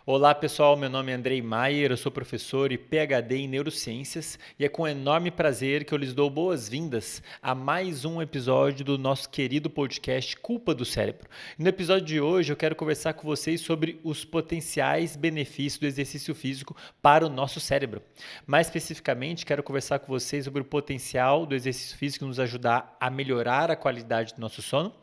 Olá pessoal, meu nome é Andrei Maier, eu sou professor e PhD em Neurociências e é com enorme prazer que eu lhes dou boas-vindas a mais um episódio do nosso querido podcast Culpa do Cérebro. No episódio de hoje eu quero conversar com vocês sobre os potenciais benefícios do exercício físico para o nosso cérebro. Mais especificamente, quero conversar com vocês sobre o potencial do exercício físico nos ajudar a melhorar a qualidade do nosso sono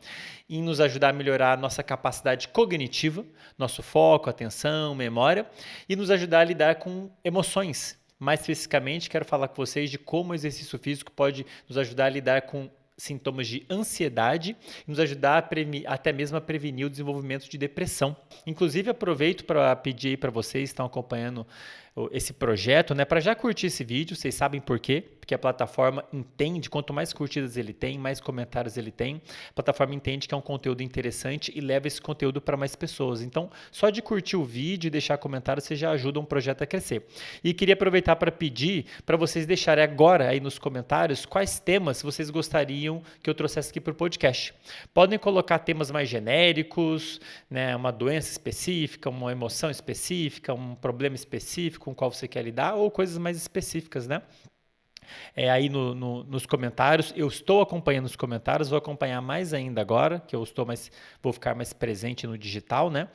e nos ajudar a melhorar a nossa capacidade cognitiva, nosso foco, atenção, memória, e nos ajudar a lidar com emoções. Mais especificamente, quero falar com vocês de como o exercício físico pode nos ajudar a lidar com sintomas de ansiedade e nos ajudar até mesmo a prevenir o desenvolvimento de depressão. Inclusive, aproveito para pedir aí para vocês que estão acompanhando esse projeto, né, para já curtir esse vídeo. Vocês sabem por quê? Porque a plataforma entende, quanto mais curtidas ele tem, mais comentários ele tem, a plataforma entende que é um conteúdo interessante e leva esse conteúdo para mais pessoas. Então, só de curtir o vídeo e deixar comentário, você já ajuda um projeto a crescer. E queria aproveitar para pedir para vocês deixarem agora aí nos comentários quais temas vocês gostariam que eu trouxesse aqui para o podcast. Podem colocar temas mais genéricos, né, uma doença específica, uma emoção específica, um problema específico com o qual você quer lidar, ou coisas mais específicas, né? Aí nos comentários. Eu estou acompanhando os comentários, vou acompanhar mais ainda agora, que vou ficar mais presente no digital, né?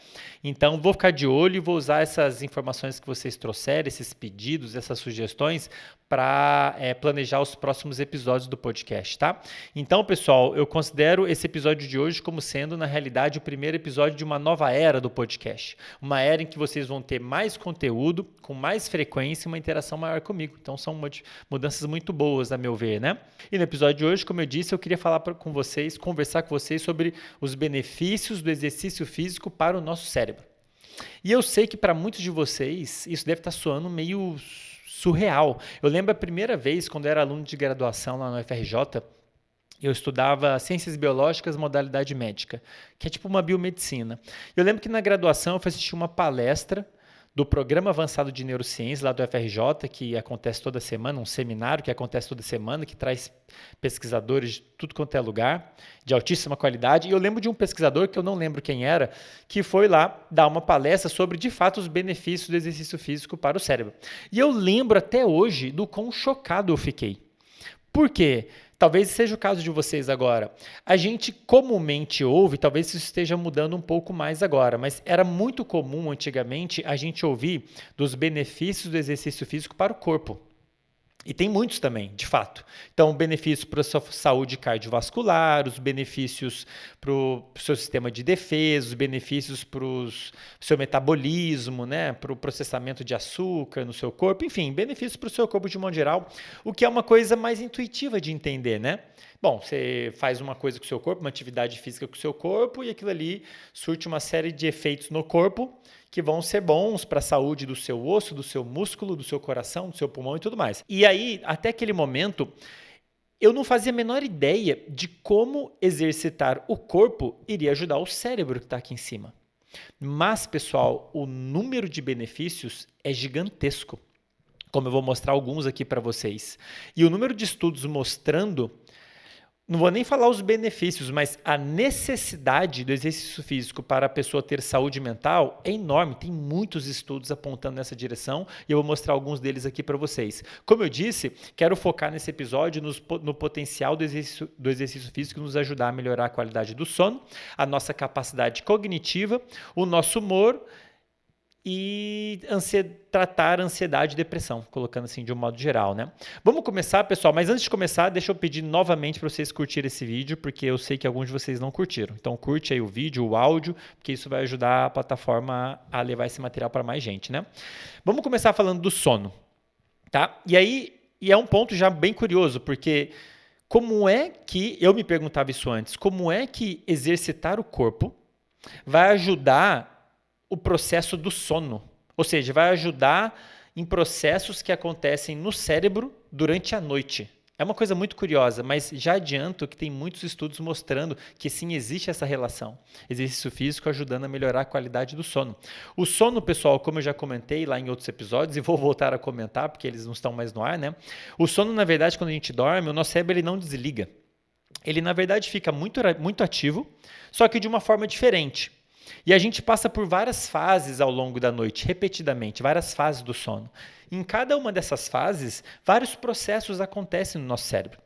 Então, vou ficar de olho e vou usar essas informações que vocês trouxeram, esses pedidos, essas sugestões, para planejar os próximos episódios do podcast, tá? Então, pessoal, eu considero esse episódio de hoje como sendo, na realidade, o primeiro episódio de uma nova era do podcast. Uma era em que vocês vão ter mais conteúdo, com mais frequência e uma interação maior comigo. Então, são mudanças muito boas, a meu ver, né? E no episódio de hoje, como eu disse, eu queria conversar com vocês sobre os benefícios do exercício físico para o nosso cérebro. E eu sei que para muitos de vocês isso deve estar soando meio surreal. Eu lembro a primeira vez, quando eu era aluno de graduação lá no UFRJ, eu estudava Ciências Biológicas, modalidade médica, que é tipo uma biomedicina. Eu lembro que na graduação eu fui assistir uma palestra do Programa Avançado de Neurociência, lá do UFRJ, que acontece toda semana, um seminário que acontece toda semana, que traz pesquisadores de tudo quanto é lugar, de altíssima qualidade. E eu lembro de um pesquisador, que eu não lembro quem era, que foi lá dar uma palestra sobre, de fato, os benefícios do exercício físico para o cérebro. E eu lembro até hoje do quão chocado eu fiquei. Por quê? Talvez seja o caso de vocês agora. A gente comumente ouve, talvez isso esteja mudando um pouco mais agora, mas era muito comum antigamente a gente ouvir dos benefícios do exercício físico para o corpo. E tem muitos também, de fato. Então, benefícios para a sua saúde cardiovascular, os benefícios para o seu sistema de defesa, os benefícios para o seu metabolismo, né? Para o processamento de açúcar no seu corpo, enfim, benefícios para o seu corpo de modo geral, o que é uma coisa mais intuitiva de entender, né? Bom, você faz uma coisa com o seu corpo, uma atividade física com o seu corpo, e aquilo ali surte uma série de efeitos no corpo que vão ser bons para a saúde do seu osso, do seu músculo, do seu coração, do seu pulmão e tudo mais. E aí, até aquele momento, eu não fazia a menor ideia de como exercitar o corpo iria ajudar o cérebro que está aqui em cima. Mas, pessoal, o número de benefícios é gigantesco, como eu vou mostrar alguns aqui para vocês. E o número de estudos mostrando, não vou nem falar os benefícios, mas a necessidade do exercício físico para a pessoa ter saúde mental é enorme. Tem muitos estudos apontando nessa direção e eu vou mostrar alguns deles aqui para vocês. Como eu disse, quero focar nesse episódio no potencial do exercício físico nos ajudar a melhorar a qualidade do sono, a nossa capacidade cognitiva, o nosso humor e tratar ansiedade e depressão, colocando assim de um modo geral, né? Vamos começar, pessoal, mas antes de começar, deixa eu pedir novamente para vocês curtirem esse vídeo, porque eu sei que alguns de vocês não curtiram. Então curte aí o vídeo, o áudio, porque isso vai ajudar a plataforma a levar esse material para mais gente, né? Vamos começar falando do sono, tá? E é um ponto já bem curioso, porque como é que, eu me perguntava isso antes, como é que exercitar o corpo vai ajudar o processo do sono, ou seja, vai ajudar em processos que acontecem no cérebro durante a noite. É uma coisa muito curiosa, mas já adianto que tem muitos estudos mostrando que sim, existe essa relação. Exercício físico ajudando a melhorar a qualidade do sono. O sono, pessoal, como eu já comentei lá em outros episódios, e vou voltar a comentar porque eles não estão mais no ar, né? O sono, na verdade, quando a gente dorme, o nosso cérebro ele não desliga. Ele, na verdade, fica muito ativo, só que de uma forma diferente. E a gente passa por várias fases ao longo da noite, repetidamente, várias fases do sono. Em cada uma dessas fases, vários processos acontecem no nosso cérebro.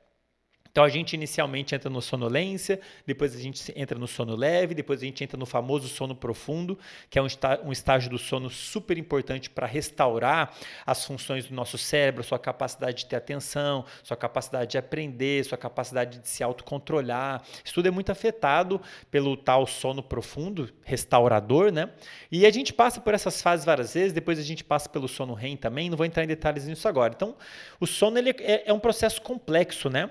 Então a gente inicialmente entra no sonolência, depois a gente entra no sono leve, depois a gente entra no famoso sono profundo, que é um estágio do sono super importante para restaurar as funções do nosso cérebro, sua capacidade de ter atenção, sua capacidade de aprender, sua capacidade de se autocontrolar. Isso tudo é muito afetado pelo tal sono profundo, restaurador, né? E a gente passa por essas fases várias vezes, depois a gente passa pelo sono REM também, não vou entrar em detalhes nisso agora. Então, o sono ele é um processo complexo, né?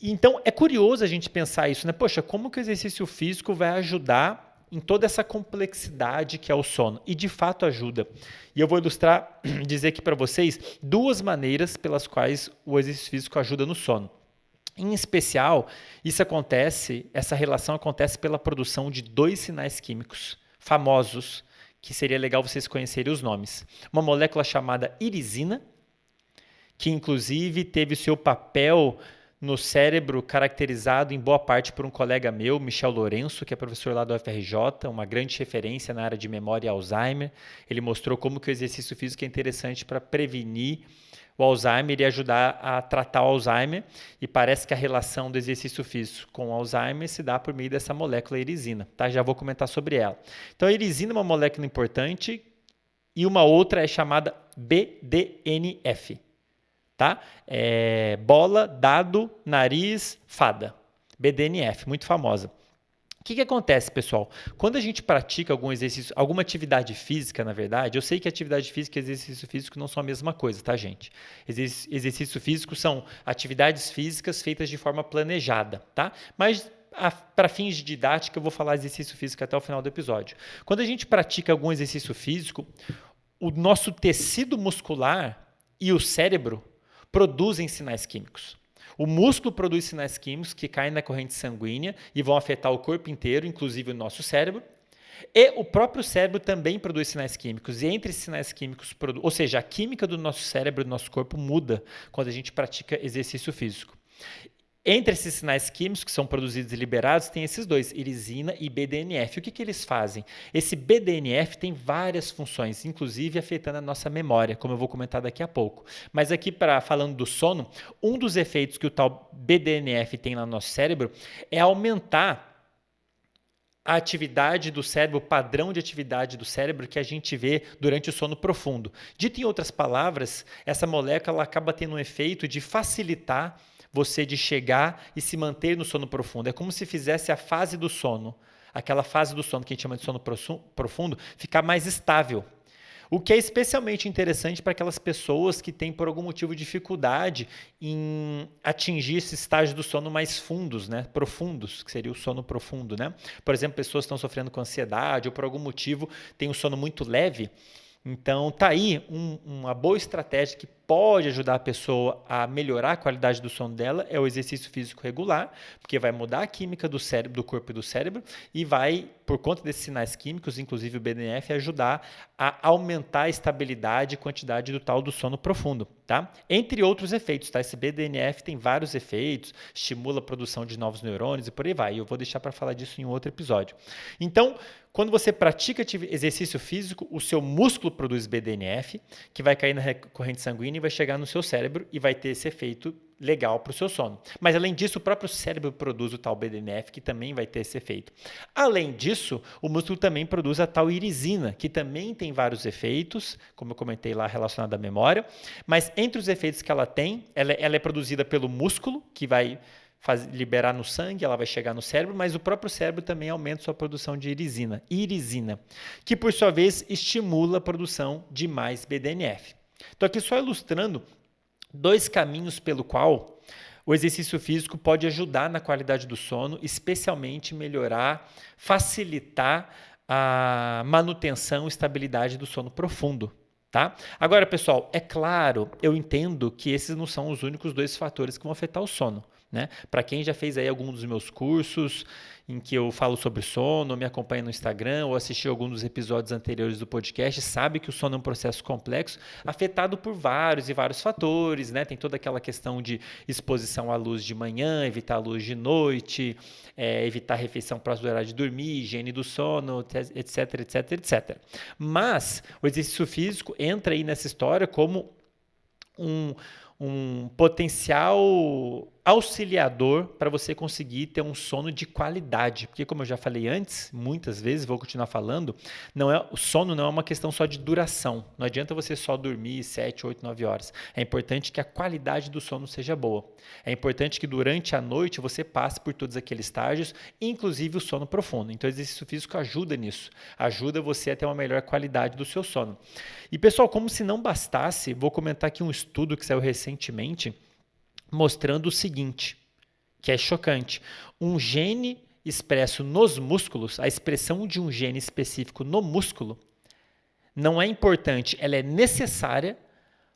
Então, é curioso a gente pensar isso, né? Poxa, como que o exercício físico vai ajudar em toda essa complexidade que é o sono? E, de fato, ajuda. E eu vou ilustrar, dizer aqui para vocês, duas maneiras pelas quais o exercício físico ajuda no sono. Em especial, essa relação acontece pela produção de dois sinais químicos famosos, que seria legal vocês conhecerem os nomes. Uma molécula chamada irisina, que, inclusive, teve o seu papel no cérebro caracterizado em boa parte por um colega meu, Michel Lourenço, que é professor lá do UFRJ, uma grande referência na área de memória e Alzheimer. Ele mostrou como que o exercício físico é interessante para prevenir o Alzheimer e ajudar a tratar o Alzheimer. E parece que a relação do exercício físico com o Alzheimer se dá por meio dessa molécula irisina. Tá? Já vou comentar sobre ela. Então, a irisina é uma molécula importante e uma outra é chamada BDNF. Tá? Bola, dado, nariz, fada. BDNF, muito famosa. O que acontece, pessoal? Quando a gente pratica algum exercício, alguma atividade física, na verdade, eu sei que atividade física e exercício físico não são a mesma coisa, tá, gente? Exercício físico são atividades físicas feitas de forma planejada, tá? Mas para fins de didática, eu vou falar exercício físico até o final do episódio. Quando a gente pratica algum exercício físico, o nosso tecido muscular e o cérebro produzem sinais químicos. O músculo produz sinais químicos que caem na corrente sanguínea e vão afetar o corpo inteiro, inclusive o nosso cérebro. E o próprio cérebro também produz sinais químicos. E entre esses sinais químicos, ou seja, a química do nosso cérebro e do nosso corpo muda quando a gente pratica exercício físico. Entre esses sinais químicos que são produzidos e liberados, tem esses dois, irisina e BDNF. O que eles fazem? Esse BDNF tem várias funções, inclusive afetando a nossa memória, como eu vou comentar daqui a pouco. Mas aqui, falando do sono, um dos efeitos que o tal BDNF tem no nosso cérebro é aumentar a atividade do cérebro, o padrão de atividade do cérebro que a gente vê durante o sono profundo. Dito em outras palavras, essa molécula acaba tendo um efeito de facilitar você de chegar e se manter no sono profundo. É como se fizesse a fase do sono, aquela fase do sono que a gente chama de sono profundo, ficar mais estável. O que é especialmente interessante para aquelas pessoas que têm, por algum motivo, dificuldade em atingir esse estágio do sono mais fundos, né? Profundos, que seria o sono profundo, né? Por exemplo, pessoas que estão sofrendo com ansiedade ou por algum motivo têm um sono muito leve. Então, tá aí uma boa estratégia que pode ajudar a pessoa a melhorar a qualidade do sono dela, é o exercício físico regular, porque vai mudar a química do cérebro, do corpo e do cérebro, e vai, por conta desses sinais químicos, inclusive o BDNF, ajudar a aumentar a estabilidade e quantidade do tal do sono profundo, tá? Entre outros efeitos, tá? Esse BDNF tem vários efeitos, estimula a produção de novos neurônios e por aí vai. Eu vou deixar para falar disso em um outro episódio. Então, quando você pratica exercício físico, o seu músculo produz BDNF, que vai cair na corrente sanguínea e vai chegar no seu cérebro e vai ter esse efeito legal para o seu sono. Mas, além disso, o próprio cérebro produz o tal BDNF, que também vai ter esse efeito. Além disso, o músculo também produz a tal irisina, que também tem vários efeitos, como eu comentei lá, relacionado à memória. Mas, entre os efeitos que ela tem, ela é produzida pelo músculo, que vai liberar no sangue, ela vai chegar no cérebro, mas o próprio cérebro também aumenta sua produção de irisina, que por sua vez estimula a produção de mais BDNF. Então aqui só ilustrando dois caminhos pelo qual o exercício físico pode ajudar na qualidade do sono, especialmente melhorar, facilitar a manutenção e estabilidade do sono profundo. Tá? Agora, pessoal, é claro, eu entendo que esses não são os únicos dois fatores que vão afetar o sono. né? Para quem já fez aí algum dos meus cursos em que eu falo sobre sono, me acompanha no Instagram ou assistiu algum dos episódios anteriores do podcast, sabe que o sono é um processo complexo, afetado por vários e vários fatores, né? Tem toda aquela questão de exposição à luz de manhã, evitar a luz de noite, evitar a refeição próximo do horário de dormir, higiene do sono, etc, etc, etc. Mas o exercício físico entra aí nessa história como um potencial auxiliador para você conseguir ter um sono de qualidade. Porque, como eu já falei antes, muitas vezes, vou continuar falando, o sono não é uma questão só de duração. Não adianta você só dormir 7, 8, 9 horas. É importante que a qualidade do sono seja boa. É importante que durante a noite você passe por todos aqueles estágios, inclusive o sono profundo. Então, o exercício físico ajuda nisso. Ajuda você a ter uma melhor qualidade do seu sono. E, pessoal, como se não bastasse, vou comentar aqui um estudo que saiu recentemente, mostrando o seguinte, que é chocante. Um gene expresso nos músculos, a expressão de um gene específico no músculo, não é importante, ela é necessária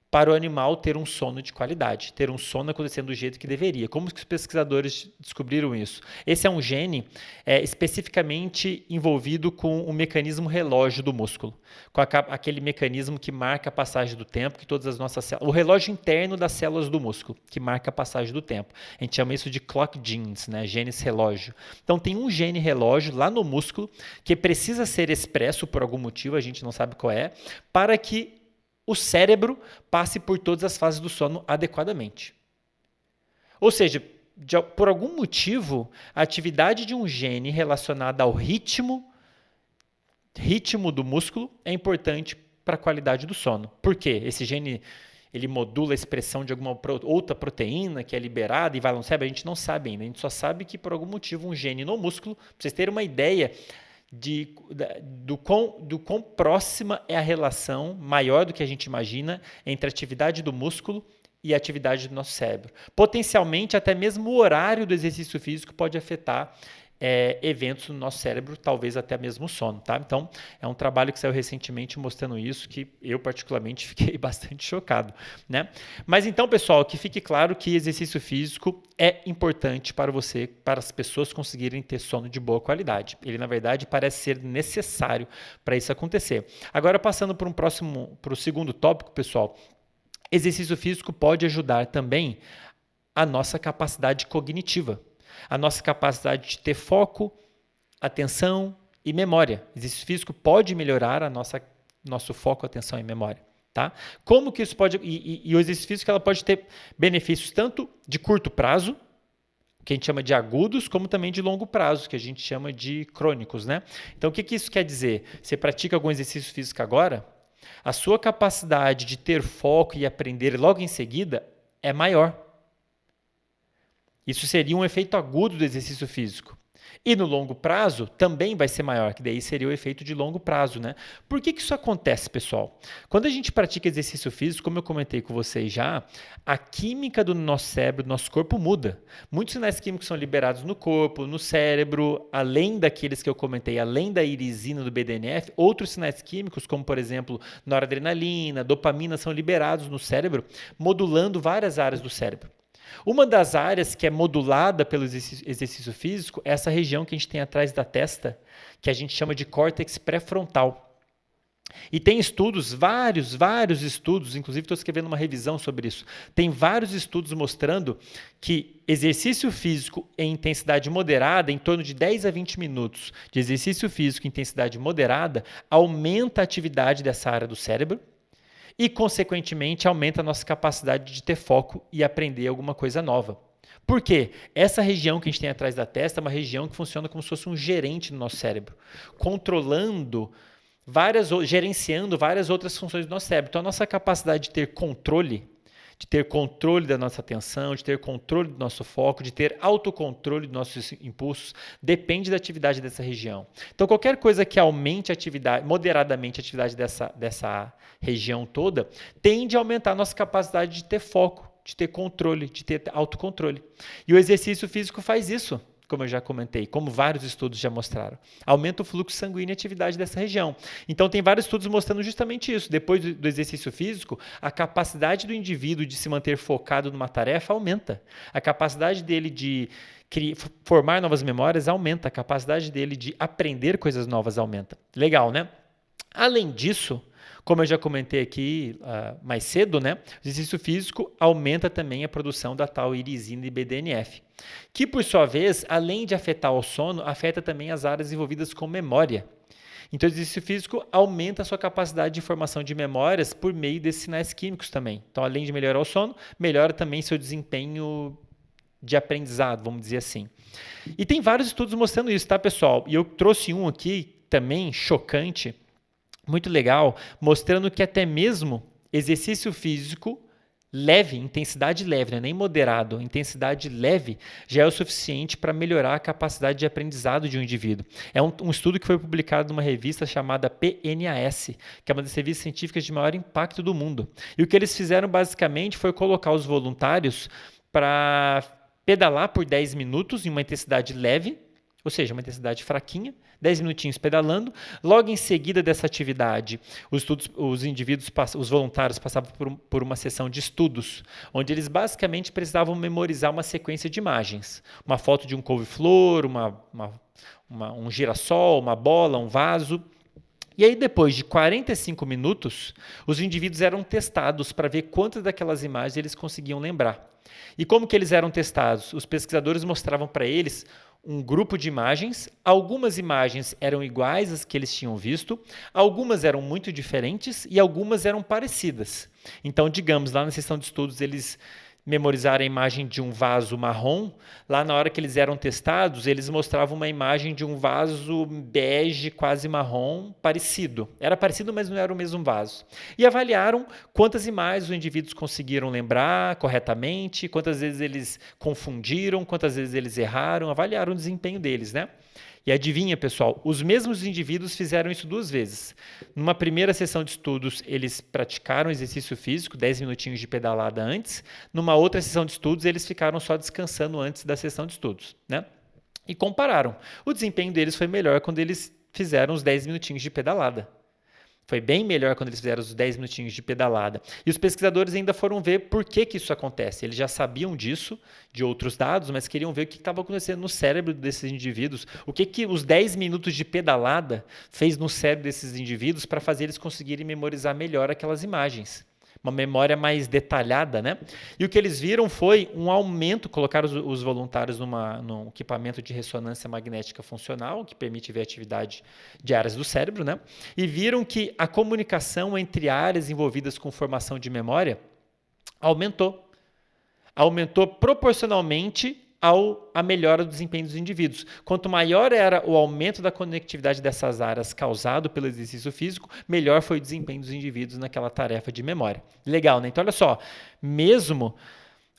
para o animal ter um sono de qualidade, ter um sono acontecendo do jeito que deveria. Como que os pesquisadores descobriram isso? Esse é um gene especificamente envolvido com o mecanismo relógio do músculo, com aquele mecanismo que marca a passagem do tempo, que todas as nossas células, o relógio interno das células do músculo, que marca a passagem do tempo. A gente chama isso de clock genes, né? Genes relógio. Então tem um gene relógio lá no músculo que precisa ser expresso por algum motivo, a gente não sabe qual é, para que o cérebro passe por todas as fases do sono adequadamente. Ou seja, por algum motivo, a atividade de um gene relacionada ao ritmo do músculo é importante para a qualidade do sono. Por quê? Esse gene ele modula a expressão de alguma outra proteína que é liberada e vai lá no cérebro? A gente não sabe ainda. A gente só sabe que por algum motivo um gene no músculo, para vocês terem uma ideia do quão próxima é a relação, maior do que a gente imagina, entre a atividade do músculo e a atividade do nosso cérebro. Potencialmente, até mesmo o horário do exercício físico pode afetar eventos no nosso cérebro, talvez até mesmo o sono. Tá? Então, é um trabalho que saiu recentemente mostrando isso, que eu particularmente fiquei bastante chocado. Né? Mas então, pessoal, que fique claro que exercício físico é importante para você, para as pessoas conseguirem ter sono de boa qualidade. Ele, na verdade, parece ser necessário para isso acontecer. Agora, passando para o segundo tópico, pessoal, exercício físico pode ajudar também a nossa capacidade cognitiva, a nossa capacidade de ter foco, atenção e memória. Exercício físico pode melhorar nosso foco, atenção e memória. Tá? Como que isso pode... E o exercício físico ela pode ter benefícios tanto de curto prazo, que a gente chama de agudos, como também de longo prazo, que a gente chama de crônicos. Né? Então, o que isso quer dizer? Você pratica algum exercício físico agora, a sua capacidade de ter foco e aprender logo em seguida é maior. Isso seria um efeito agudo do exercício físico. E no longo prazo também vai ser maior, que daí seria o efeito de longo prazo. Né? Por que isso acontece, pessoal? Quando a gente pratica exercício físico, como eu comentei com vocês já, a química do nosso cérebro, do nosso corpo muda. Muitos sinais químicos são liberados no corpo, no cérebro, além daqueles que eu comentei, além da irisina do BDNF, outros sinais químicos, como por exemplo, noradrenalina, dopamina, são liberados no cérebro, modulando várias áreas do cérebro. Uma das áreas que é modulada pelo exercício físico é essa região que a gente tem atrás da testa, que a gente chama de córtex pré-frontal. E tem estudos, vários estudos, inclusive estou escrevendo uma revisão sobre isso, tem vários estudos mostrando que exercício físico em intensidade moderada, em torno de 10 a 20 minutos de exercício físico em intensidade moderada, aumenta a atividade dessa área do cérebro, e, consequentemente, aumenta a nossa capacidade de ter foco e aprender alguma coisa nova. Por quê? Essa região que a gente tem atrás da testa é uma região que funciona como se fosse um gerente no nosso cérebro, gerenciando várias outras funções do nosso cérebro. Então, a nossa capacidade de ter controle da nossa atenção, de ter controle do nosso foco, de ter autocontrole dos nossos impulsos, depende da atividade dessa região. Então, qualquer coisa que aumente moderadamente a atividade dessa região toda, tende a aumentar a nossa capacidade de ter foco, de ter controle, de ter autocontrole. E o exercício físico faz isso. como eu já comentei, como vários estudos já mostraram. Aumenta o fluxo sanguíneo e atividade dessa região. Então, tem vários estudos mostrando justamente isso. Depois do exercício físico, a capacidade do indivíduo de se manter focado numa tarefa aumenta. A capacidade dele de formar novas memórias aumenta. A capacidade dele de aprender coisas novas aumenta. Legal, né? Além disso, como eu já comentei aqui mais cedo, né, o exercício físico aumenta também a produção da tal irisina e BDNF, que, por sua vez, além de afetar o sono, afeta também as áreas envolvidas com memória. Então, o exercício físico aumenta a sua capacidade de formação de memórias por meio desses sinais químicos também. Então, além de melhorar o sono, melhora também seu desempenho de aprendizado, vamos dizer assim. E tem vários estudos mostrando isso, tá, pessoal? E eu trouxe um aqui também chocante, muito legal, mostrando que até mesmo exercício físico leve, intensidade leve, não é nem moderado, intensidade leve já é o suficiente para melhorar a capacidade de aprendizado de um indivíduo. É um estudo que foi publicado numa revista chamada PNAS, que é uma das revistas científicas de maior impacto do mundo. E o que eles fizeram basicamente foi colocar os voluntários para pedalar por 10 minutos em uma intensidade leve, ou seja, uma intensidade fraquinha, 10 minutinhos pedalando. Logo em seguida dessa atividade, os voluntários passavam por uma sessão de estudos, onde eles basicamente precisavam memorizar uma sequência de imagens. Uma foto de um couve-flor, um girassol, uma bola, um vaso. E aí, depois de 45 minutos, os indivíduos eram testados para ver quantas daquelas imagens eles conseguiam lembrar. E como que eles eram testados? Os pesquisadores mostravam para eles um grupo de imagens, algumas imagens eram iguais às que eles tinham visto, algumas eram muito diferentes e algumas eram parecidas. Então, digamos, lá na sessão de estudos, eles memorizaram a imagem de um vaso marrom. Lá, na hora que eles eram testados, eles mostravam uma imagem de um vaso bege, quase marrom, parecido. Era parecido, mas não era o mesmo vaso. E avaliaram quantas imagens os indivíduos conseguiram lembrar corretamente, quantas vezes eles confundiram, quantas vezes eles erraram, avaliaram o desempenho deles, né? E adivinha, pessoal, os mesmos indivíduos fizeram isso 2 vezes. Numa primeira sessão de estudos, eles praticaram exercício físico, 10 minutinhos de pedalada antes. Numa outra sessão de estudos, eles ficaram só descansando antes da sessão de estudos, né? E compararam. O desempenho deles foi melhor quando eles fizeram os 10 minutinhos de pedalada. Foi bem melhor quando eles fizeram os 10 minutinhos de pedalada. E os pesquisadores ainda foram ver por que isso acontece. Eles já sabiam disso, de outros dados, mas queriam ver o que estava acontecendo no cérebro desses indivíduos. O que os 10 minutos de pedalada fez no cérebro desses indivíduos para fazer eles conseguirem memorizar melhor aquelas imagens. Uma memória mais detalhada, né? E o que eles viram foi um aumento, colocaram os voluntários num equipamento de ressonância magnética funcional, que permite ver a atividade de áreas do cérebro, né? E viram que a comunicação entre áreas envolvidas com formação de memória aumentou. Aumentou proporcionalmente à melhora do desempenho dos indivíduos. Quanto maior era o aumento da conectividade dessas áreas causado pelo exercício físico, melhor foi o desempenho dos indivíduos naquela tarefa de memória. Legal, né? Então, olha só, mesmo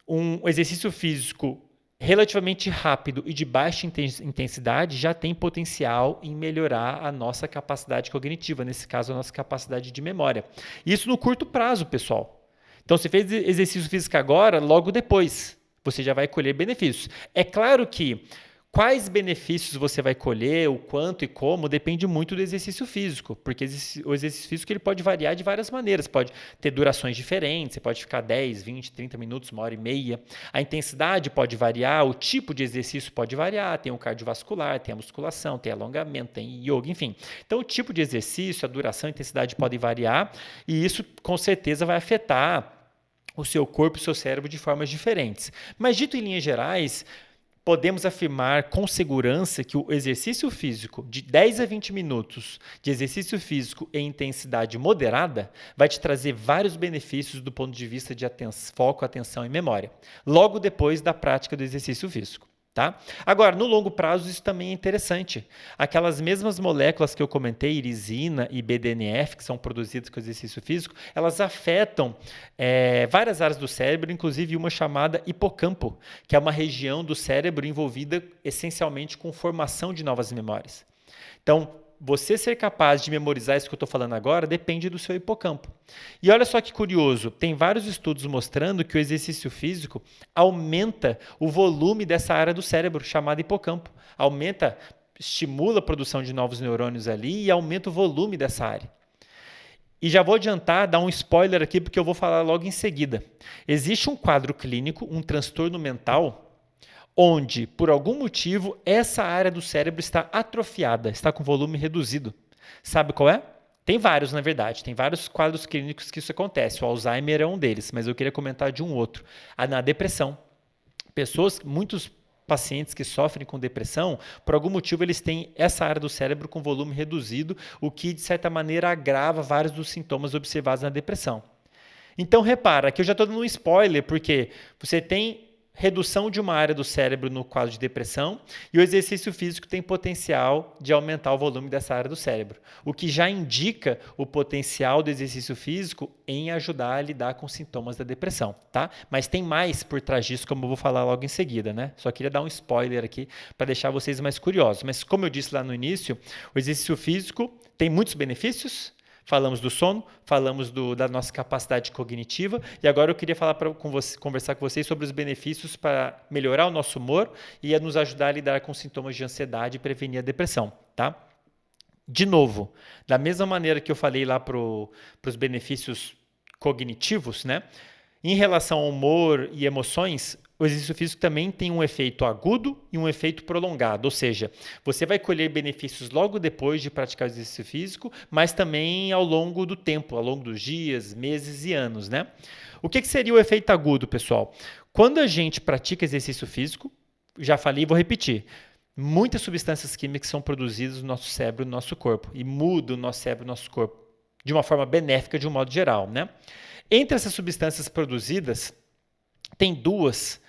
um exercício físico relativamente rápido e de baixa intensidade já tem potencial em melhorar a nossa capacidade cognitiva, nesse caso, a nossa capacidade de memória. Isso no curto prazo, pessoal. Então, você fez exercício físico agora, logo depois você já vai colher benefícios. É claro que quais benefícios você vai colher, o quanto e como, depende muito do exercício físico, porque o exercício físico ele pode variar de várias maneiras, pode ter durações diferentes, você pode ficar 10, 20, 30 minutos, 1h30. A intensidade pode variar, o tipo de exercício pode variar, tem o cardiovascular, tem a musculação, tem alongamento, tem yoga, enfim. Então, o tipo de exercício, a duração, a intensidade podem variar, e isso com certeza vai afetar o seu corpo e o seu cérebro de formas diferentes. Mas, dito em linhas gerais, podemos afirmar com segurança que o exercício físico de 10 a 20 minutos de exercício físico em intensidade moderada vai te trazer vários benefícios do ponto de vista de foco, atenção e memória, logo depois da prática do exercício físico. Tá? Agora, no longo prazo, isso também é interessante. Aquelas mesmas moléculas que eu comentei, irisina e BDNF, que são produzidas com exercício físico, elas afetam várias áreas do cérebro, inclusive uma chamada hipocampo, que é uma região do cérebro envolvida essencialmente com formação de novas memórias. Então, você ser capaz de memorizar isso que eu estou falando agora depende do seu hipocampo. E olha só que curioso, tem vários estudos mostrando que o exercício físico aumenta o volume dessa área do cérebro, chamada hipocampo. Estimula a produção de novos neurônios ali e aumenta o volume dessa área. E já vou adiantar, dar um spoiler aqui, porque eu vou falar logo em seguida. Existe um quadro clínico, um transtorno mental, onde, por algum motivo, essa área do cérebro está atrofiada, está com volume reduzido. Sabe qual é? Tem vários, na verdade. Tem vários quadros clínicos que isso acontece. O Alzheimer é um deles, mas eu queria comentar de um outro. Na depressão. Muitos pacientes que sofrem com depressão, por algum motivo eles têm essa área do cérebro com volume reduzido, o que, de certa maneira, agrava vários dos sintomas observados na depressão. Então, repara, que eu já estou dando um spoiler, porque você tem redução de uma área do cérebro no quadro de depressão e o exercício físico tem potencial de aumentar o volume dessa área do cérebro, o que já indica o potencial do exercício físico em ajudar a lidar com sintomas da depressão, tá? Mas tem mais por trás disso, como eu vou falar logo em seguida, né? Só queria dar um spoiler aqui para deixar vocês mais curiosos. Mas como eu disse lá no início, o exercício físico tem muitos benefícios. Falamos do sono, falamos da nossa capacidade cognitiva e agora eu queria conversar com vocês sobre os benefícios para melhorar o nosso humor e a nos ajudar a lidar com sintomas de ansiedade e prevenir a depressão, tá? De novo, da mesma maneira que eu falei lá para os benefícios cognitivos, né? Em relação ao humor e emoções, o exercício físico também tem um efeito agudo e um efeito prolongado, ou seja, você vai colher benefícios logo depois de praticar o exercício físico, mas também ao longo do tempo, ao longo dos dias, meses e anos, né? O que seria o efeito agudo, pessoal? Quando a gente pratica exercício físico, já falei e vou repetir, muitas substâncias químicas são produzidas no nosso cérebro, no nosso corpo, e mudam o nosso cérebro, o nosso corpo, de uma forma benéfica, de um modo geral, né? Entre essas substâncias tem duas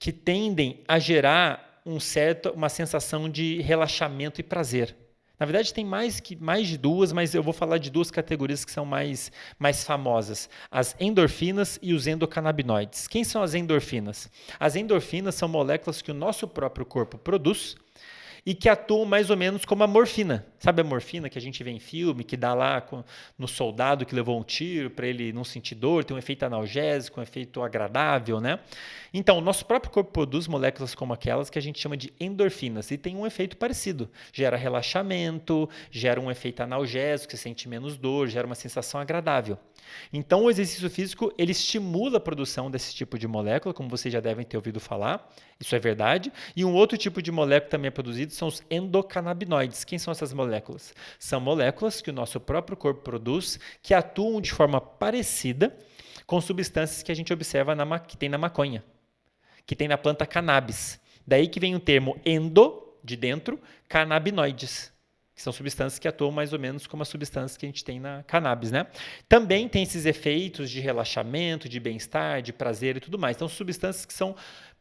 que tendem a gerar uma sensação de relaxamento e prazer. Na verdade, tem mais de duas, mas eu vou falar de duas categorias que são mais famosas. As endorfinas e os endocannabinoides. Quem são as endorfinas? As endorfinas são moléculas que o nosso próprio corpo produz e que atuam mais ou menos como a morfina. Sabe a morfina que a gente vê em filme, que dá lá no soldado que levou um tiro para ele não sentir dor, tem um efeito analgésico, um efeito agradável, né? Então, o nosso próprio corpo produz moléculas como aquelas que a gente chama de endorfinas e tem um efeito parecido. Gera relaxamento, gera um efeito analgésico, você sente menos dor, gera uma sensação agradável. Então, o exercício físico, ele estimula a produção desse tipo de molécula, como vocês já devem ter ouvido falar, isso é verdade. E um outro tipo de molécula também é produzido são os endocannabinoides. Quem são essas moléculas? São moléculas que o nosso próprio corpo produz, que atuam de forma parecida com substâncias que a gente observa que tem na maconha, que tem na planta cannabis. Daí que vem o termo endo, de dentro, cannabinoides, que são substâncias que atuam mais ou menos como as substâncias que a gente tem na cannabis, né? Também tem esses efeitos de relaxamento, de bem-estar, de prazer e tudo mais. Então, substâncias que são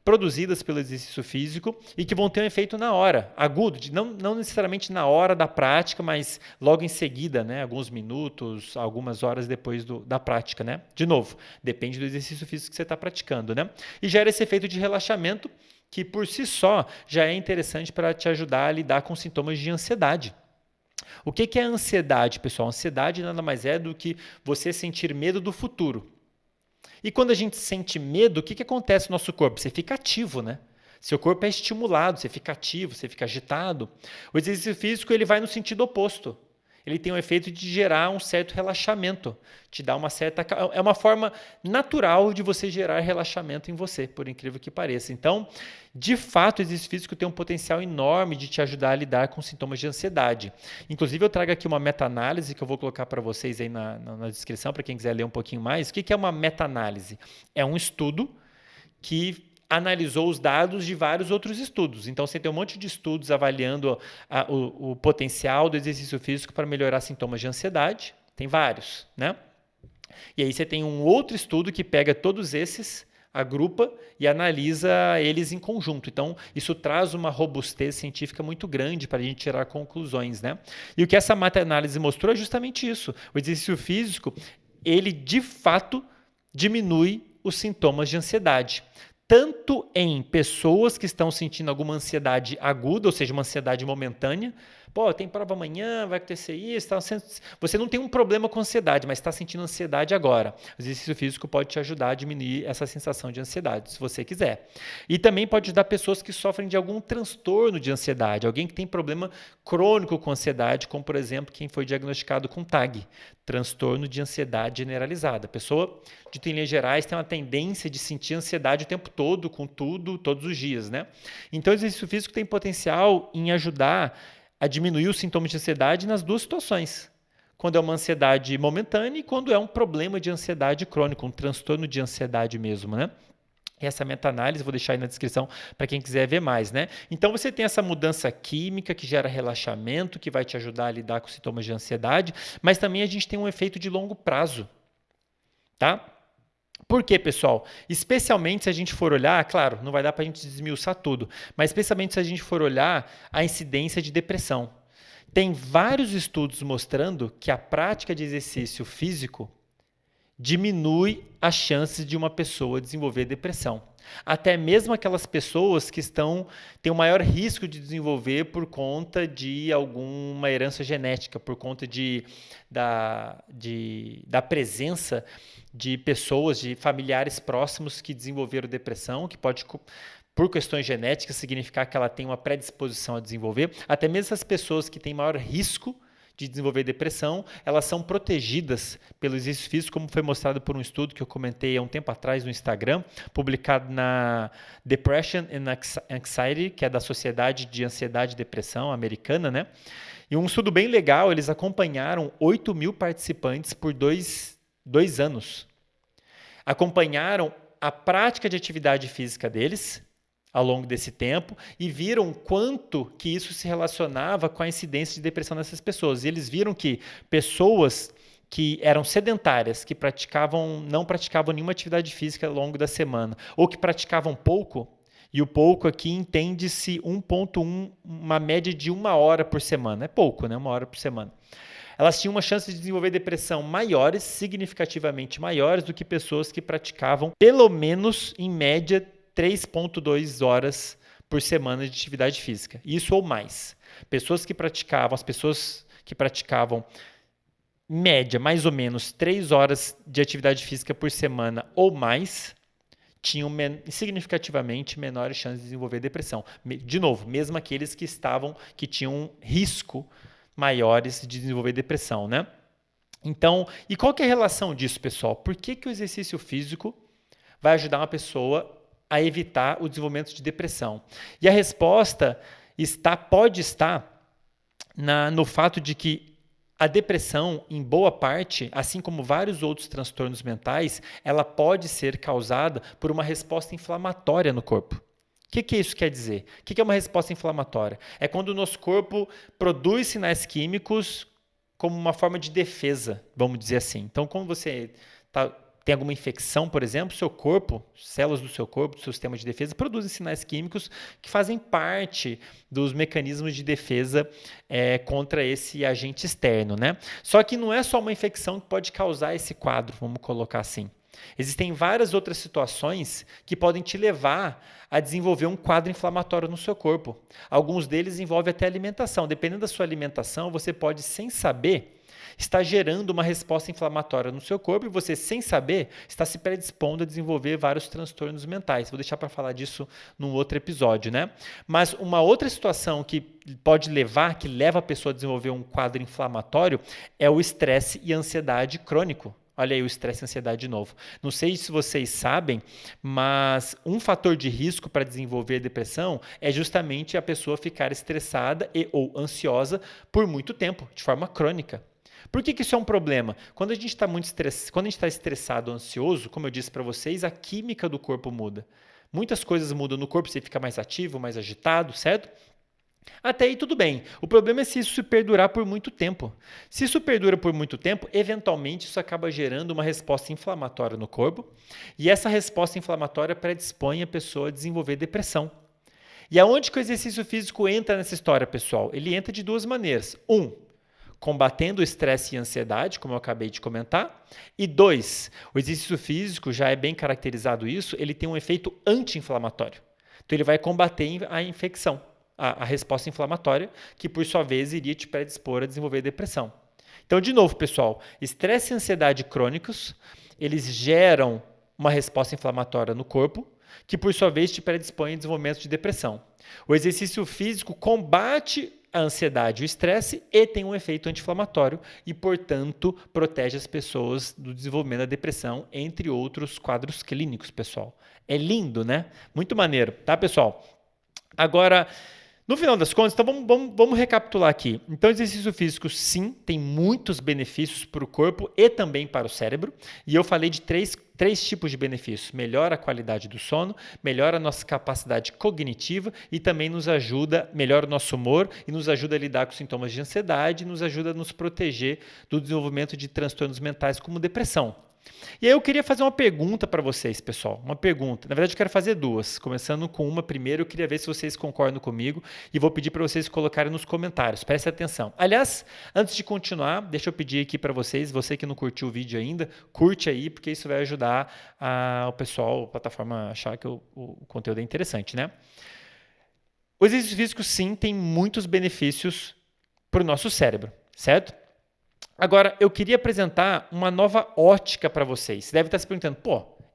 produzidas pelo exercício físico e que vão ter um efeito na hora, agudo, não necessariamente na hora da prática, mas logo em seguida, né? Alguns minutos, algumas horas depois da prática, né? De novo, depende do exercício físico que você está praticando, né? E gera esse efeito de relaxamento que por si só já é interessante para te ajudar a lidar com sintomas de ansiedade. O que é a ansiedade, pessoal? A ansiedade nada mais é do que você sentir medo do futuro. E quando a gente sente medo, o que acontece no nosso corpo? Você fica ativo, né? Seu corpo é estimulado, você fica ativo, você fica agitado. O exercício físico ele vai no sentido oposto. Ele tem o efeito de gerar um certo relaxamento, te dá uma certa... É uma forma natural de você gerar relaxamento em você, por incrível que pareça. Então, de fato, o exercício físico tem um potencial enorme de te ajudar a lidar com sintomas de ansiedade. Inclusive, eu trago aqui uma meta-análise que eu vou colocar para vocês aí na descrição, para quem quiser ler um pouquinho mais. O que é uma meta-análise? É um estudo que analisou os dados de vários outros estudos. Então, você tem um monte de estudos avaliando o potencial do exercício físico para melhorar sintomas de ansiedade. Tem vários, né? E aí você tem um outro estudo que pega todos esses, agrupa e analisa eles em conjunto. Então, isso traz uma robustez científica muito grande para a gente tirar conclusões, né? E o que essa meta-análise mostrou é justamente isso. O exercício físico, ele de fato diminui os sintomas de ansiedade. Tanto em pessoas que estão sentindo alguma ansiedade aguda, ou seja, uma ansiedade momentânea, Pô, tem prova amanhã, vai acontecer isso. Você não tem um problema com ansiedade, mas está sentindo ansiedade agora. O exercício físico pode te ajudar a diminuir essa sensação de ansiedade, se você quiser. E também pode ajudar pessoas que sofrem de algum transtorno de ansiedade, alguém que tem problema crônico com ansiedade, como, por exemplo, quem foi diagnosticado com TAG, transtorno de ansiedade generalizada. A pessoa, dito em linhas gerais, tem uma tendência de sentir ansiedade o tempo todo, com tudo, todos os dias, né? Então, o exercício físico tem potencial em ajudar a diminuir os sintomas de ansiedade nas duas situações. Quando é uma ansiedade momentânea e quando é um problema de ansiedade crônico, um transtorno de ansiedade mesmo, né? Essa meta-análise, vou deixar aí na descrição para quem quiser ver mais, né? Então você tem essa mudança química que gera relaxamento, que vai te ajudar a lidar com sintomas de ansiedade, mas também a gente tem um efeito de longo prazo, tá? Por quê, pessoal? Especialmente se a gente for olhar, claro, não vai dar para a gente desmiuçar tudo, mas especialmente se a gente for olhar a incidência de depressão. Tem vários estudos mostrando que a prática de exercício físico diminui as chances de uma pessoa desenvolver depressão. Até mesmo aquelas pessoas que têm o maior risco de desenvolver por conta de alguma herança genética, por conta da presença de pessoas, de familiares próximos que desenvolveram depressão, que pode, por questões genéticas, significar que ela tem uma predisposição a desenvolver. Até mesmo essas pessoas que têm maior risco de desenvolver depressão, elas são protegidas pelo exercício físico, como foi mostrado por um estudo que eu comentei há um tempo atrás no Instagram, publicado na Depression and Anxiety, que é da Sociedade de Ansiedade e Depressão americana, né? E um estudo bem legal, eles acompanharam 8.000 participantes por dois anos. Acompanharam a prática de atividade física deles ao longo desse tempo e viram quanto que isso se relacionava com a incidência de depressão nessas pessoas. E eles viram que pessoas que eram sedentárias, que não praticavam nenhuma atividade física ao longo da semana, ou que praticavam pouco, e o pouco aqui entende-se 1,1, uma média de 1 hora por semana. É pouco, né? 1 hora por semana. Elas tinham uma chance de desenvolver depressão maiores, significativamente maiores, do que pessoas que praticavam pelo menos, em média, 3,2 horas por semana de atividade física. Isso ou mais. As pessoas que praticavam média, mais ou menos 3 horas de atividade física por semana ou mais, tinham significativamente menores chances de desenvolver depressão. De novo, mesmo aqueles que tinham risco maiores de desenvolver depressão, né? Então, e qual que é a relação disso, pessoal? Por que o exercício físico vai ajudar uma pessoa a evitar o desenvolvimento de depressão? E a resposta pode estar no fato de que a depressão, em boa parte, assim como vários outros transtornos mentais, ela pode ser causada por uma resposta inflamatória no corpo. O que isso quer dizer? O que é uma resposta inflamatória? É quando o nosso corpo produz sinais químicos como uma forma de defesa, vamos dizer assim. Então, quando você tem alguma infecção, por exemplo, seu corpo, células do seu corpo, do seu sistema de defesa, produzem sinais químicos que fazem parte dos mecanismos de defesa contra esse agente externo, né? Só que não é só uma infecção que pode causar esse quadro, vamos colocar assim. Existem várias outras situações que podem te levar a desenvolver um quadro inflamatório no seu corpo. Alguns deles envolvem até alimentação. Dependendo da sua alimentação, você pode, sem saber, estar gerando uma resposta inflamatória no seu corpo e você, sem saber, está se predispondo a desenvolver vários transtornos mentais. Vou deixar para falar disso num outro episódio, né? Mas uma outra situação que leva a pessoa a desenvolver um quadro inflamatório é o estresse e ansiedade crônico. Olha aí o estresse e ansiedade de novo. Não sei se vocês sabem, mas um fator de risco para desenvolver depressão é justamente a pessoa ficar estressada ou ansiosa por muito tempo, de forma crônica. Por que isso é um problema? Quando a gente está estressado ou ansioso, como eu disse para vocês, a química do corpo muda. Muitas coisas mudam no corpo, você fica mais ativo, mais agitado, certo? Até aí tudo bem. O problema é se isso perdurar por muito tempo. Se isso perdura por muito tempo, eventualmente isso acaba gerando uma resposta inflamatória no corpo, e essa resposta inflamatória predispõe a pessoa a desenvolver depressão. E aonde que o exercício físico entra nessa história, pessoal? Ele entra de duas maneiras. Combatendo o estresse e a ansiedade, como eu acabei de comentar. E 2, o exercício físico, já é bem caracterizado isso, ele tem um efeito anti-inflamatório. Então ele vai combater a infecção, a resposta inflamatória, que por sua vez iria te predispor a desenvolver depressão. Então, de novo, pessoal, estresse e ansiedade crônicos, eles geram uma resposta inflamatória no corpo, que por sua vez te predispõe ao desenvolvimento de depressão. O exercício físico combate a ansiedade e o estresse e tem um efeito anti-inflamatório e, portanto, protege as pessoas do desenvolvimento da depressão, entre outros quadros clínicos, pessoal. É lindo, né? Muito maneiro, tá, pessoal? Agora, no final das contas, então vamos recapitular aqui. Então, exercício físico, sim, tem muitos benefícios para o corpo e também para o cérebro. E eu falei de três tipos de benefícios. Melhora a qualidade do sono, melhora a nossa capacidade cognitiva e também melhora o nosso humor e nos ajuda a lidar com sintomas de ansiedade e nos ajuda a nos proteger do desenvolvimento de transtornos mentais como depressão. E aí eu queria fazer uma pergunta para vocês, pessoal. Uma pergunta. Na verdade, eu quero fazer duas. Começando com uma primeiro, eu queria ver se vocês concordam comigo e vou pedir para vocês colocarem nos comentários. Prestem atenção. Aliás, antes de continuar, deixa eu pedir aqui para vocês, você que não curtiu o vídeo ainda, curte aí, porque isso vai ajudar o pessoal, a plataforma, a achar que o conteúdo é interessante, né? O exercício físico, sim, tem muitos benefícios para o nosso cérebro, certo? Agora, eu queria apresentar uma nova ótica para vocês. Você deve estar se perguntando,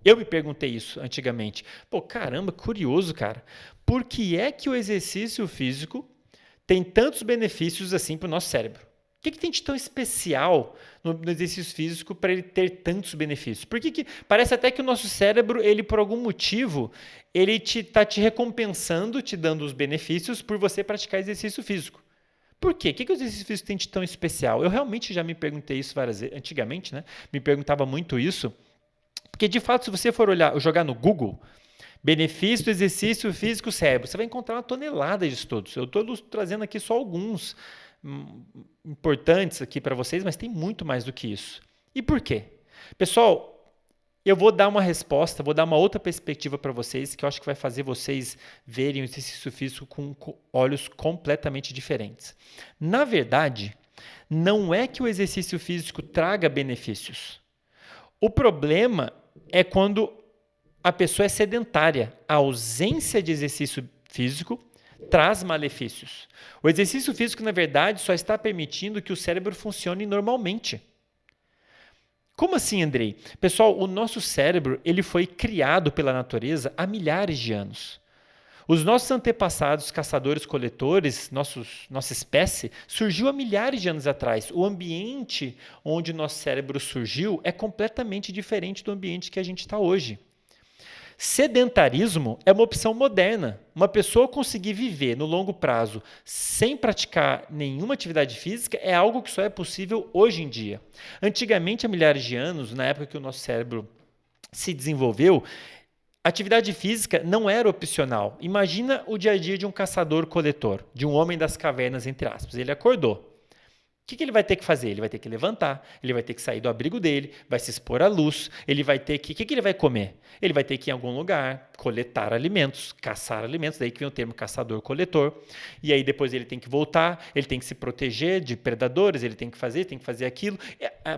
eu me perguntei isso antigamente. Caramba, curioso, cara. Por que é que o exercício físico tem tantos benefícios assim para o nosso cérebro? O que tem de tão especial no exercício físico para ele ter tantos benefícios? Por que parece até que o nosso cérebro, ele por algum motivo, ele está te recompensando, te dando os benefícios por você praticar exercício físico? Por quê? O que o exercício físico tem de tão especial? Eu realmente já me perguntei isso várias vezes. Antigamente, né? Me perguntava muito isso. Porque, de fato, se você for jogar no Google, benefício do exercício físico cérebro, você vai encontrar uma tonelada de estudos. Eu estou trazendo aqui só alguns importantes aqui para vocês, mas tem muito mais do que isso. E por quê? Pessoal, eu vou dar uma resposta, vou dar uma outra perspectiva para vocês, que eu acho que vai fazer vocês verem o exercício físico com olhos completamente diferentes. Na verdade, não é que o exercício físico traga benefícios. O problema é quando a pessoa é sedentária. A ausência de exercício físico traz malefícios. O exercício físico, na verdade, só está permitindo que o cérebro funcione normalmente. Como assim, Andrei? Pessoal, o nosso cérebro ele foi criado pela natureza há milhares de anos. Os nossos antepassados, caçadores-coletores, nossa espécie, surgiu há milhares de anos atrás. O ambiente onde o nosso cérebro surgiu é completamente diferente do ambiente que a gente está hoje. Sedentarismo é uma opção moderna. Uma pessoa conseguir viver no longo prazo sem praticar nenhuma atividade física é algo que só é possível hoje em dia. Antigamente, há milhares de anos, na época que o nosso cérebro se desenvolveu, atividade física não era opcional. Imagina o dia a dia de um caçador-coletor, de um homem das cavernas, entre aspas. Ele acordou. O que ele vai ter que fazer? Ele vai ter que levantar, ele vai ter que sair do abrigo dele, vai se expor à luz, ele vai ter que... O que ele vai comer? Ele vai ter que ir em algum lugar, coletar alimentos, caçar alimentos, daí que vem o termo caçador-coletor. E aí depois ele tem que voltar, ele tem que se proteger de predadores, ele tem que fazer aquilo.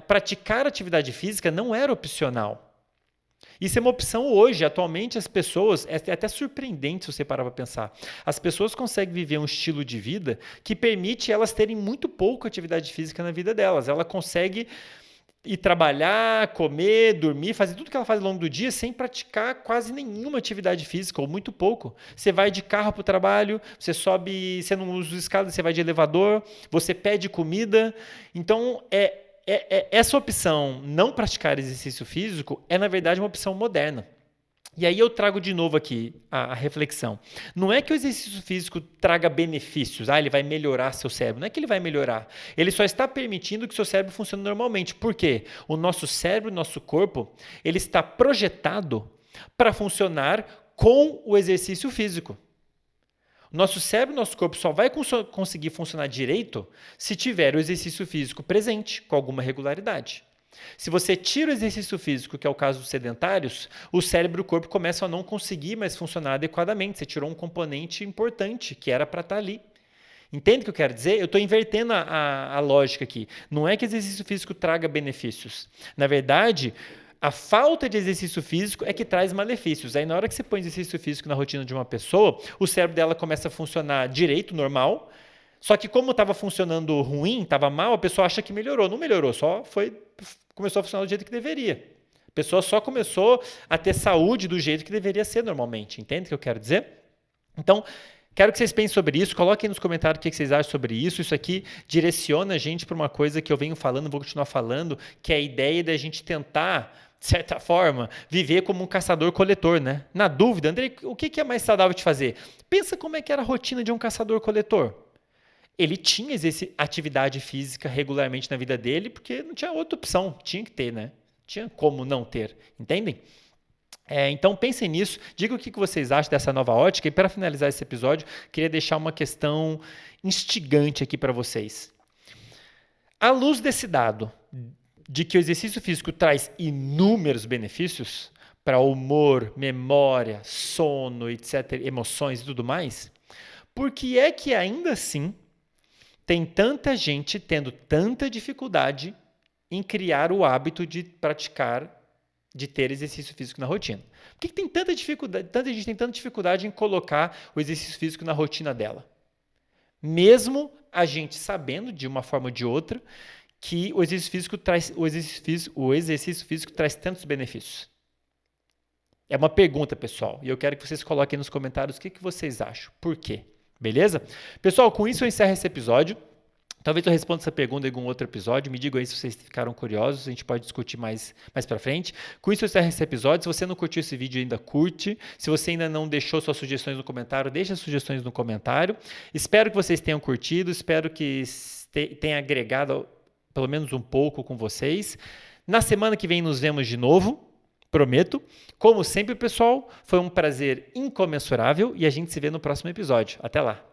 Praticar atividade física não era opcional. Isso é uma opção hoje. Atualmente as pessoas, é até surpreendente se você parar para pensar, as pessoas conseguem viver um estilo de vida que permite elas terem muito pouco atividade física na vida delas. Ela consegue ir trabalhar, comer, dormir, fazer tudo que ela faz ao longo do dia sem praticar quase nenhuma atividade física, ou muito pouco. Você vai de carro para o trabalho, você sobe, você não usa escada, você vai de elevador, você pede comida. Então, essa opção, não praticar exercício físico, é, na verdade, uma opção moderna. E aí eu trago de novo aqui a reflexão. Não é que o exercício físico traga benefícios, ele vai melhorar seu cérebro. Não é que ele vai melhorar. Ele só está permitindo que seu cérebro funcione normalmente. Por quê? O nosso cérebro, o nosso corpo, ele está projetado para funcionar com o exercício físico. O nosso cérebro, nosso corpo só vai conseguir funcionar direito se tiver o exercício físico presente, com alguma regularidade. Se você tira o exercício físico, que é o caso dos sedentários, o cérebro e o corpo começam a não conseguir mais funcionar adequadamente. Você tirou um componente importante que era para estar ali. Entende o que eu quero dizer? Eu estou invertendo a lógica aqui. Não é que exercício físico traga benefícios. Na verdade, A falta de exercício físico é que traz malefícios. Aí na hora que você põe exercício físico na rotina de uma pessoa, o cérebro dela começa a funcionar direito, normal, só que como estava funcionando ruim, estava mal, a pessoa acha que melhorou. Não melhorou, começou a funcionar do jeito que deveria. A pessoa só começou a ter saúde do jeito que deveria ser normalmente. Entende o que eu quero dizer? Então, quero que vocês pensem sobre isso, coloquem nos comentários o que vocês acham sobre isso. Isso aqui direciona a gente para uma coisa que eu venho falando, vou continuar falando, que é a ideia da gente tentar, de certa forma, viver como um caçador-coletor, né? Na dúvida, Andrei, o que é mais saudável de fazer? Pensa como é que era a rotina de um caçador-coletor. Ele tinha atividade física regularmente na vida dele, porque não tinha outra opção, tinha que ter, né? Tinha como não ter, entendem? Então pensem nisso, diga o que vocês acham dessa nova ótica e para finalizar esse episódio, queria deixar uma questão instigante aqui para vocês. À luz desse dado de que o exercício físico traz inúmeros benefícios para humor, memória, sono, etc., emoções e tudo mais, por que é que ainda assim tem tanta gente tendo tanta dificuldade em criar o hábito de praticar, de ter exercício físico na rotina? Por que tem tanta dificuldade, tanta gente tem tanta dificuldade em colocar o exercício físico na rotina dela? Mesmo a gente sabendo, de uma forma ou de outra, que o exercício físico traz tantos benefícios. É uma pergunta, pessoal, e eu quero que vocês coloquem nos comentários o que vocês acham. Por quê? Beleza? Pessoal, com isso eu encerro esse episódio. Talvez eu responda essa pergunta em algum outro episódio. Me digam aí se vocês ficaram curiosos. A gente pode discutir mais pra frente. Com isso eu encerro esse episódio. Se você não curtiu esse vídeo ainda, curte. Se você ainda não deixou suas sugestões no comentário, deixe as sugestões no comentário. Espero que vocês tenham curtido. Espero que tenha agregado pelo menos um pouco com vocês. Na semana que vem nos vemos de novo. Prometo. Como sempre, pessoal, foi um prazer incomensurável e a gente se vê no próximo episódio. Até lá!